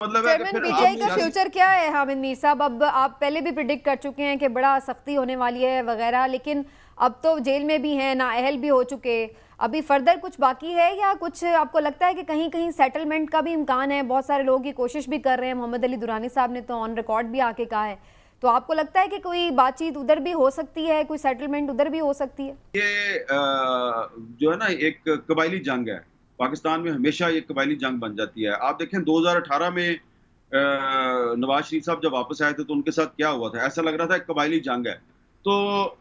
मतलब है कि चेयरमैन फिर पीटीआई आप का फ्यूचर क्या है हामिद मीर साहब? अब आप पहले भी प्रिडिक्ट कर चुके हैं कि बड़ा सख्ती होने वाली है वगैरह, लेकिन अब तो जेल में भी हैं, नाअहल भी हो चुके। अभी फर्दर कुछ बाकी है या कुछ आपको लगता है कि कहीं कहीं सेटलमेंट का भी इम्कान है? बहुत सारे लोग ये कोशिश भी कर रहे हैं, मोहम्मद अली दुरानी साहब ने तो ऑन रिकॉर्ड भी आके कहा है। तो आपको लगता है कि कोई बातचीत उधर भी हो सकती है, कोई सेटलमेंट उधर भी हो सकती है? ये जो है ना, एक कबायली जंग है। पाकिस्तान में हमेशा ये कबायली जंग बन जाती है। आप देखें 2018 में नवाज शरीफ साहब जब वापस आए थे तो उनके साथ क्या हुआ था, ऐसा लग रहा था एक कबायली जंग है। तो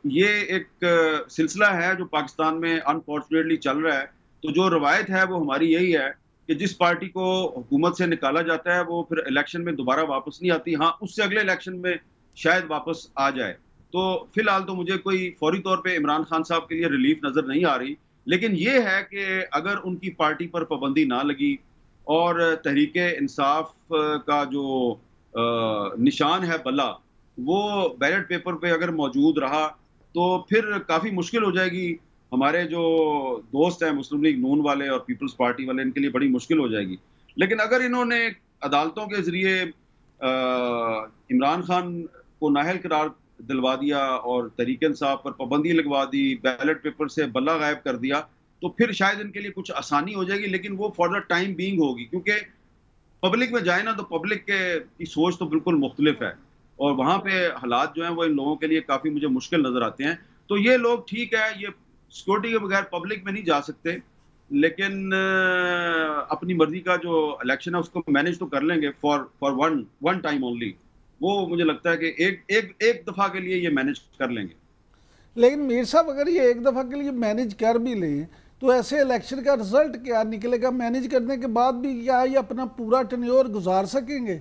ये एक सिलसिला है जो पाकिस्तान में अनफॉर्चुनेटली चल रहा है। तो जो रवायत है वो हमारी यही है कि जिस पार्टी को हुकूमत से निकाला जाता है वो फिर इलेक्शन में दोबारा वापस नहीं आती। हाँ, उससे अगले इलेक्शन में शायद वापस आ जाए। तो फिलहाल तो मुझे कोई फौरी तौर पे इमरान खान साहब के लिए रिलीफ नजर नहीं आ रही, लेकिन ये है कि अगर उनकी पार्टी पर पाबंदी ना लगी और तहरीके इंसाफ का जो निशान है बल्ला, वो बैलेट पेपर पे अगर मौजूद रहा तो फिर काफी मुश्किल हो जाएगी। हमारे जो दोस्त हैं मुस्लिम लीग नून वाले और पीपल्स पार्टी वाले, इनके लिए बड़ी मुश्किल हो जाएगी। लेकिन अगर इन्होंने अदालतों के जरिए इमरान खान को नाअहल करार दिलवा दिया और तहरीक इंसाफ पर पाबंदी लगवा दी, बैलेट पेपर से बल्ला गायब कर दिया, तो फिर शायद इनके लिए कुछ आसानी हो जाएगी। लेकिन वो फॉर द टाइम बीइंग होगी, क्योंकि पब्लिक में जाए ना तो पब्लिक की सोच तो बिल्कुल मुख्तलिफ है और वहां पे हालात जो हैं वो इन लोगों के लिए काफी मुझे मुश्किल नजर आते हैं। तो ये लोग ठीक है, ये सिक्योरिटी के बगैर पब्लिक में नहीं जा सकते, लेकिन अपनी मर्जी का जो इलेक्शन है उसको मैनेज तो कर लेंगे for for one one time only. वो मुझे लगता है कि एक एक एक दफा के लिए ये मैनेज कर लेंगे। लेकिन मीर साहब, अगर ये एक दफ़ा के लिए मैनेज कर भी लें तो ऐसे इलेक्शन का रिजल्ट क्या निकलेगा? मैनेज करने के बाद भी क्या ये अपना पूरा टेन्योर गुजार सकेंगे?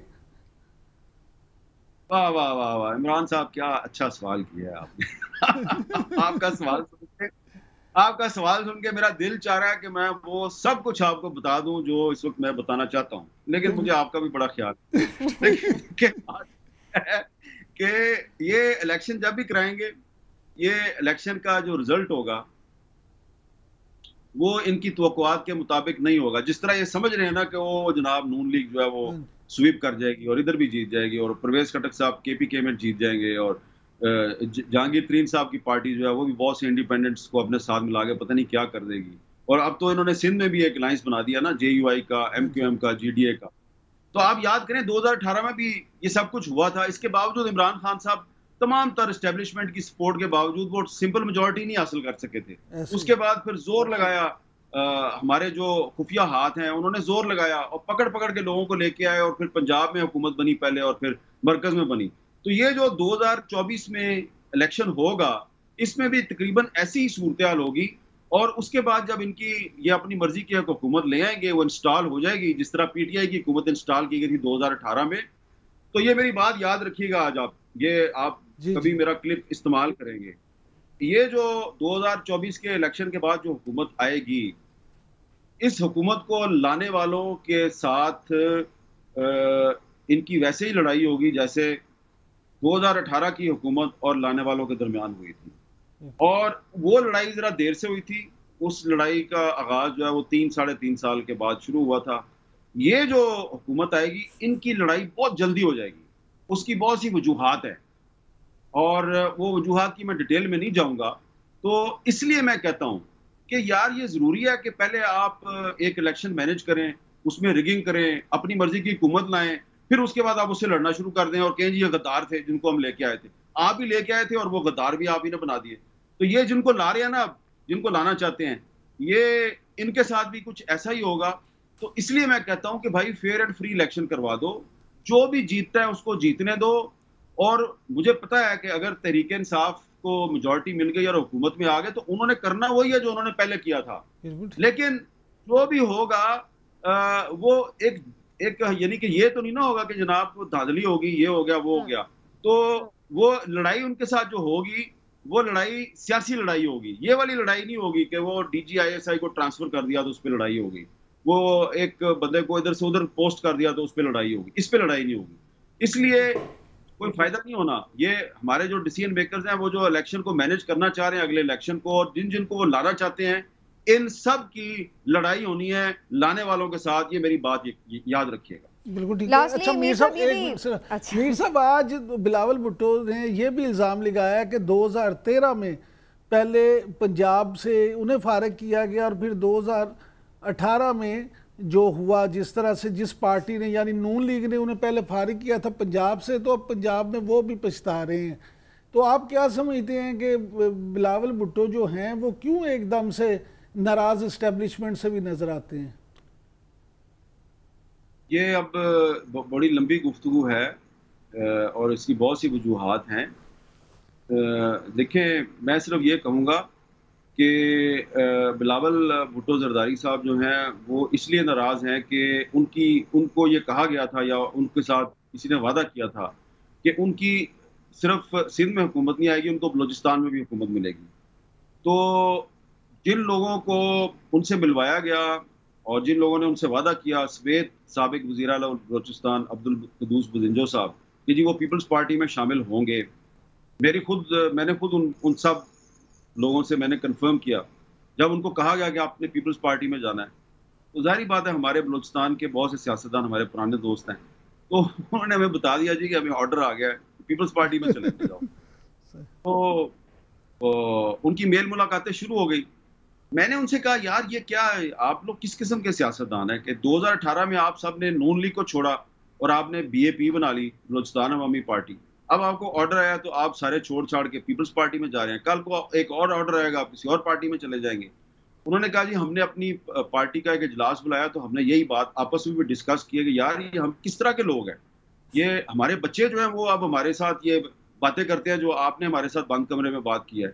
वाह वाह वाह वाह, इमरान साहब क्या अच्छा सवाल किया है आपने। आपका सवाल सुन के मेरा दिल चाह रहा है कि मैं वो सब कुछ आपको बता दूं जो इस वक्त मैं बताना चाहता हूं, लेकिन मुझे आपका भी बड़ा ख्याल है। लेकिन के बात है कि ये इलेक्शन जब भी कराएंगे, ये इलेक्शन का जो रिजल्ट होगा वो इनकी तवक्कुआत के मुताबिक नहीं होगा। जिस तरह ये समझ रहे हैं ना कि वो जनाब नून लीग जो है वो स्वीप कर जाएगी और इधर भी जीत जाएगी और परवेज खटक साहब केपीके में जीत जाएंगे और जहांगीर तरीन साहब की पार्टी जो है वो भी बहुत से इंडिपेंडेंट्स को अपने साथ मिला के पता नहीं क्या कर देगी। और अब तो इन्होंने सिंध में भी एक अलायंस बना दिया ना, जेयूआई का, एमक्यूएम का, जीडीए का। तो आप याद करें 2018 में भी ये सब कुछ हुआ था। इसके बावजूद इमरान खान साहब तमाम तर एस्टेब्लिशमेंट की सपोर्ट के बावजूद वो सिंपल मेजोरिटी नहीं हासिल कर सके थे। उसके बाद फिर जोर लगाया, हमारे जो खुफिया हाथ हैं उन्होंने जोर लगाया और पकड़ पकड़ के लोगों को लेके आए और फिर पंजाब में हुकूमत बनी पहले और फिर मरकज में बनी। तो ये जो 2024 में इलेक्शन होगा इसमें भी तकरीबन ऐसी ही सूरत हाल होगी और उसके बाद जब इनकी ये अपनी मर्जी की हुकूमत ले आएंगे, वो इंस्टॉल हो जाएगी जिस तरह पीटीआई की हुकूमत इंस्टॉल की गई थी 2018 में। तो ये मेरी बात याद रखिएगा, आज आप कभी मेरा क्लिप इस्तेमाल करेंगे। ये जो 2024 के इलेक्शन के बाद जो हुकूमत आएगी, इस हुकूमत को लाने वालों के साथ इनकी वैसे ही लड़ाई होगी जैसे 2018 की हुकूमत और लाने वालों के दरमियान हुई थी। और वो लड़ाई जरा देर से हुई थी। उस लड़ाई का आगाज जो है वो 3-3.5 साल के बाद शुरू हुआ था। ये जो हुकूमत आएगी इनकी लड़ाई बहुत जल्दी हो जाएगी। उसकी बहुत सी वजूहात है और वो वजूहात की मैं डिटेल में नहीं जाऊंगा। तो इसलिए मैं कहता हूं कि यार ये जरूरी है कि पहले आप एक इलेक्शन मैनेज करें, उसमें रिगिंग करें, अपनी मर्जी की हुकूमत लाएं, फिर उसके बाद आप उससे लड़ना शुरू कर दें और कहें जी ये गद्दार थे जिनको हम लेके आए थे। आप ही लेके आए थे और वो गद्दार भी आप ही ने बना दिए। तो ये जिनको ला रहे हैं ना, जिनको लाना चाहते हैं, ये इनके साथ भी कुछ ऐसा ही होगा। तो इसलिए मैं कहता हूं कि भाई फेयर एंड फ्री इलेक्शन करवा दो, जो भी जीतता है उसको जीतने दो। और मुझे पता है कि अगर तहरीक इंसाफ को मेजॉरिटी मिल गई और हुकूमत में आ गए तो उन्होंने करना वही है जो उन्होंने पहले किया था। लेकिन जो भी होगा वो एक एक यानी कि ये तो नहीं ना होगा कि जनाब वो धांधली होगी, ये हो गया वो हो गया। तो वो लड़ाई उनके साथ जो होगी वो लड़ाई सियासी लड़ाई होगी। ये वाली लड़ाई नहीं होगी कि वो डीजीआईएसआई को ट्रांसफर कर दिया तो उस पर लड़ाई होगी, वो एक बंदे को इधर से उधर पोस्ट कर दिया तो उस पर लड़ाई होगी। इस पर लड़ाई नहीं होगी। इसलिए कोई फायदा नहीं होना। ये हमारे जो डिसीजन मेकर्स हैं वो जो इलेक्शन को मैनेज करना चाह रहे हैं अगले इलेक्शन को, और जिनको वो लाना चाहते हैं, इन सब की लड़ाई होनी है लाने वालों के साथ। ये मेरी बात याद रखिएगा। बिल्कुल ठीक है। अच्छा मीर साहब, अच्छा। मीर साहब, आज बिलावल भुट्टो ने यह भी इल्ज़ाम लगाया कि 2013 में पहले पंजाब से उन्हें फारिग किया गया और फिर 2018 में जो हुआ, जिस तरह से जिस पार्टी ने यानी नून लीग ने उन्हें पहले फारिग किया था पंजाब से, तो अब पंजाब में वो भी पछता रहे हैं। तो आप क्या समझते हैं कि बिलावल भुट्टो जो हैं वो क्यों एकदम से नाराज इस्टेब्लिशमेंट से भी नजर आते हैं? ये अब बड़ी लंबी गुफ्तगू है और इसकी बहुत सी वजूहात हैं। देखें, मैं सिर्फ ये कहूँगा कि बिलावल भुट्टो जरदारी साहब जो हैं वो इसलिए नाराज़ हैं कि उनको ये कहा गया था या उनके साथ किसी ने वादा किया था कि उनकी सिर्फ सिंध में हुकूमत नहीं आएगी, उनको बलूचिस्तान में भी हुकूमत मिलेगी। तो जिन लोगों को उनसे मिलवाया गया और जिन लोगों ने उनसे वादा किया, समेत साबिक वज़ीर आला बलूचिस्तान अब्दुल कुद्दूस बुज़िंजो साहब, कि जी वो पीपल्स पार्टी में शामिल होंगे। मैंने खुद उन सब लोगों से मैंने कंफर्म किया। जब उनको कहा गया कि आपने पीपल्स पार्टी में जाना है, तो ज़ाहिर बात है हमारे बलूचिस्तान के बहुत से सियासतदान हमारे पुराने दोस्त हैं, तो उन्होंने हमें बता दिया जी कि हमें ऑर्डर आ गया है, पीपल्स पार्टी में चले जाओ। तो उनकी मेल मुलाकातें शुरू हो गई। मैंने उनसे कहा, यार ये क्या है, आप लोग किस किस्म के सियासतदान हैं कि 2018 में आप सब ने नून लीग को छोड़ा और आपने BAP बना ली, बलूचिस्तान अवामी पार्टी। अब आपको ऑर्डर आया तो आप सारे छोड़ छाड़ के पीपल्स पार्टी में जा रहे हैं। कल को एक और ऑर्डर आएगा, आप किसी और पार्टी में चले जाएंगे। उन्होंने कहा जी हमने अपनी पार्टी का एक इजलास बुलाया तो हमने यही बात आपस में भी डिस्कस किया कि यार ये हम किस तरह के लोग हैं, ये हमारे बच्चे जो हैं वो अब हमारे साथ ये बातें करते हैं जो आपने हमारे साथ बंद कमरे में बात की है।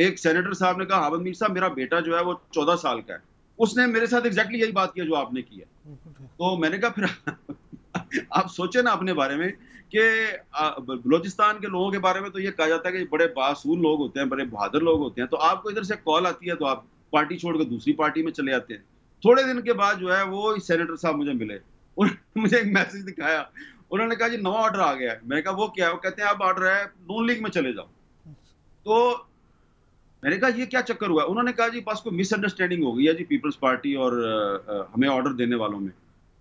एक सेनेटर साहब ने कहा, हामिद मीर साहब मेरा बेटा जो है वो 14 साल का है, उसने मेरे साथ एग्जैक्टली यही बात की है जो आपने की है। तो मैंने कहा फिर आप सोचे ना अपने बारे में कि बलूचिस्तान के लोगों के बारे में तो ये कहा जाता है कि बड़े बासूल लोग होते हैं, बड़े बहादुर लोग होते हैं, तो आपको इधर से कॉल आती है तो आप पार्टी छोड़कर दूसरी पार्टी में चले जाते हैं। थोड़े दिन के बाद जो है वो सेनेटर साहब मुझे मिले, उन्होंने मुझे एक मैसेज दिखाया, उन्होंने कहा जी नवा ऑर्डर आ गया है। मैंने कहा वो क्या है? वो कहते हैं अब ऑर्डर है नून लीग में चले जाओ। तो मैंने कहा ये क्या चक्कर हुआ? उन्होंने कहा जी बस कोई मिसअंडरस्टैंडिंग हो गई है जी पीपल्स पार्टी और हमें ऑर्डर देने वालों में।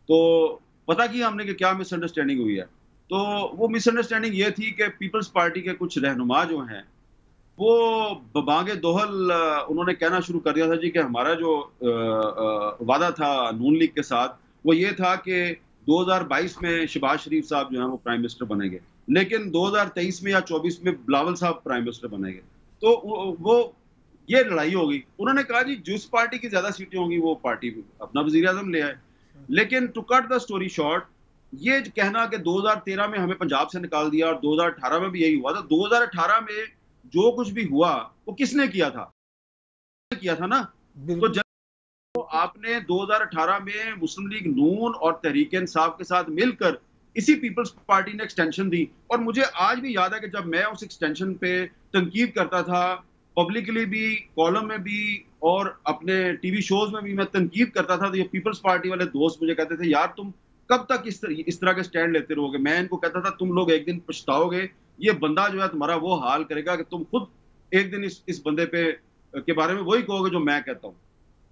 तो पता किया हमने कि क्या मिसअंडरस्टैंडिंग हुई है। तो वो मिसअंडरस्टैंडिंग ये थी कि पीपल्स पार्टी के कुछ रहनुमा जो हैं वो बबांगे दोहल उन्होंने कहना शुरू कर दिया था जी कि हमारा जो वादा था नून लीग के साथ वो ये था कि 2022 में शहबाज शरीफ साहब जो हैं वो प्राइम मिनिस्टर बनेंगे, लेकिन 2023 में या 24 में बिलावल साहब प्राइम मिनिस्टर बनेंगे। तो वो ये लड़ाई हो गई। उन्होंने कहा जी जिस पार्टी की ज्यादा सीटें होंगी वो पार्टी अपना वजीर आजम ले आए। लेकिन to cut the story short, ये कहना कि 2013 में हमें पंजाब से निकाल दिया और 2018 में भी यही हुआ था, 2018 में जो कुछ भी हुआ वो किसने किया था? किया था ना। तो आपने 2018 में मुस्लिम लीग नून और तहरीक इंसाफ के साथ मिलकर इसी पीपल्स पार्टी ने एक्सटेंशन दी। और मुझे आज भी याद है कि जब मैं उस एक्सटेंशन पे तनकीद करता था, पब्लिकली भी, कॉलम में भी और अपने टीवी शोज में भी मैं तनकीद करता था, तो ये पीपल्स पार्टी वाले दोस्त मुझे कहते थे यार तुम कब तक इस तरह के स्टैंड लेते रहोगे? मैं इनको कहता था तुम लोग एक दिन पछताओगे, ये बंदा जो है तुम्हारा वो हाल करेगा कि तुम खुद एक दिन इस बंदे पे के बारे में वही कहोगे जो मैं कहता हूँ।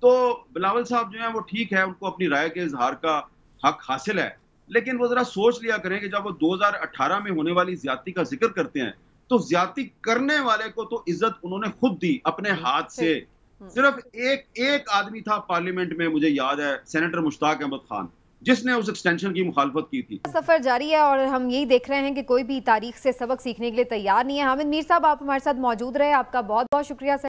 तो बिलावल साहब जो है वो ठीक है, उनको अपनी राय के इजहार का हक हासिल है, लेकिन वो जरा सोच लिया करें कि जब वो 2018 में होने वाली ज्यादती का जिक्र करते हैं तो ज्यादती करने वाले को तो इज्जत उन्होंने खुद दी अपने हाथ से। सिर्फ एक आदमी था पार्लियामेंट में, मुझे याद है सेनेटर मुश्ताक अहमद खान, जिसने उस एक्सटेंशन की मुखालफत की थी। सफर जारी है और हम यही देख रहे हैं कि कोई भी तारीख से सबक सीखने के लिए तैयार नहीं है। हामिद मीर साहब आप हमारे साथ मौजूद रहे, आपका बहुत बहुत शुक्रिया सर।